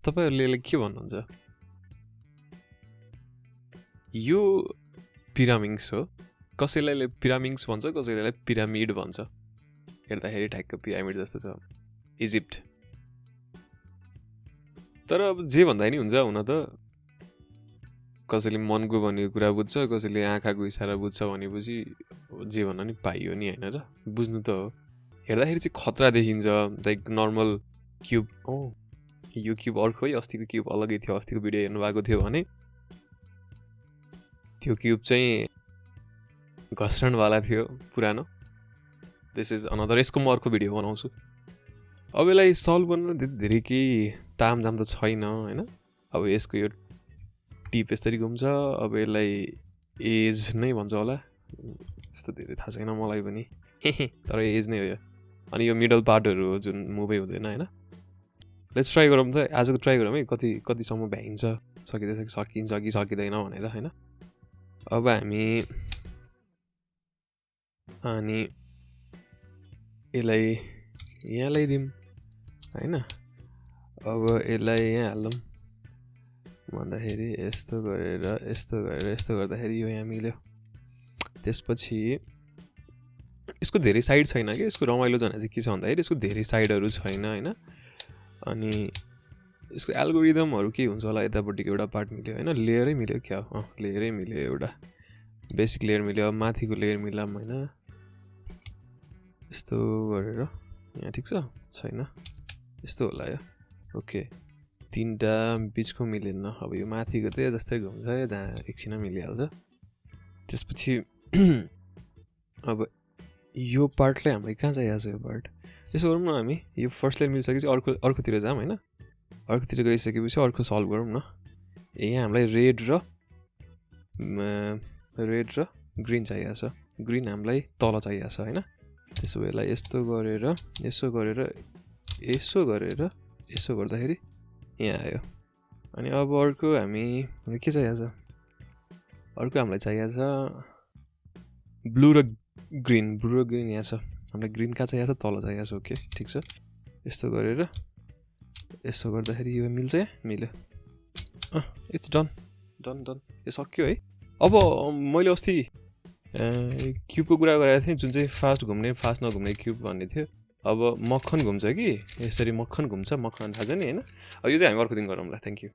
तपाईहरुले यसलाई के भन्नुहुन्छ? यो पिरामिड्स हो। कसैले पिरामिड्स भन्छ, कसैले पिरामिड भन्छ। हेर्दाखेरि ठ्याक्क पिरामिड जस्तो छ। इजिप्ट। तर अब जे भन्दा नि हुन्छ हुन त कसैले मनको भनेको कुरा बुझ्छ, कसैले आँखाको इशारा बुझ्छ भनेपछि जे भन्न नि पाइयो नि हैन र? बुझ्नु त हो। हेर्दाखेरि चाहिँ खतरा देखिन्छ, लाइक नर्मल क्यूब। यो क्यूब अर्को है, अस्तिको क्यूब अलगै थियो। अस्तिको भिडियो हेर्नु भएको थियो भने त्यो क्यूब चाहिँ घस्रणवाला थियो पुरानो। This is another. यसको म अर्को भिडियो बनाउँछु। अब यसलाई सल्भ गर्न धेरै केही तामझाम त छैन हैन। अब यसको यो टिप यसरी घुम्छ। अब यसलाई एज नै भन्छ होला, त्यस्तो धेरै थाहा छैन मलाई पनि। तर एज नै हो यो। अनि यो मिडल पार्टहरू हो जुन मुभै हुँदैन हैन। लेट्स ट्राई गरौँ त। आजको ट्राई गरौँ है, कतिसम्म भ्याइन्छ, सकिन्छ कि सकिँदैन भनेर हैन। अब हामी अनि यसलाई यहाँ ल्याइदिउँ हैन। अब यसलाई यहाँ हालौँ भन्दाखेरि यस्तो गरेर यस्तो गर्दाखेरि यो यहाँ मिल्यो। त्यसपछि यसको धेरै साइड छैन कि। यसको रमाइलो जना चाहिँ के छ भन्दाखेरि यसको धेरै साइडहरू छैन हैन। अनि यसको एल्गोरिदमहरू के हुन्छ होला, यतापट्टिको एउटा पार्ट मिल्यो हैन। लेयरै मिल्यो क्या? लेयरै मिल्यो। एउटा बेसिक लेयर मिल्यो। अब माथिको लेयर मिलाम हैन। यस्तो गरेर यहाँ ठिक छ? छैन, यस्तो होला यो। ओके, तीनटा बिचको मिलेन। अब यो माथिको चाहिँ जस्तै घुम्छ, जहाँ एकछिनमा मिलिहाल्छ। त्यसपछि अब यो पार्टलाई हामीलाई कहाँ चाहिएको छ? यो पार्ट यसो गरौँ न, हामी यो फर्स्ट लेयर मिलिसकेपछि अर्कोतिर जाऊँ हैन। अर्कोतिर गइसकेपछि अर्को सल्भ गरौँ न। यहाँ हामीलाई रेड र ग्रिन चाहिएको छ। ग्रिन हामीलाई तल चाहिएको छ हैन। त्यसो भए यसलाई यस्तो गरेर यसो गर्दाखेरि यहाँ आयो। अनि अब अर्को हामीलाई के चाहिएको छ? अर्को हामीलाई चाहिएको छ ब्लू र ग्रिन यहाँ छ। हामीलाई ग्रिन कहाँ चाहिएको छ? तल चाहिएको छ। ओके ठिक छ। यस्तो गरेर यसो गर्दाखेरि यो मिल्छ? मिल्यो। It's done. यो सक्यो है। अब मैले अस्ति क्युबको कुरा गरेको थिएँ, जुन चाहिँ फास्ट घुम्ने फास्ट नघुम्ने क्युब भन्ने थियो। अब मक्खन घुम्छ कि यसरी मक्खन घुम्छ, मक्खन थाहा छ नि हैन। अब यो चाहिँ हामी अर्को दिन गरौँला। Thank you.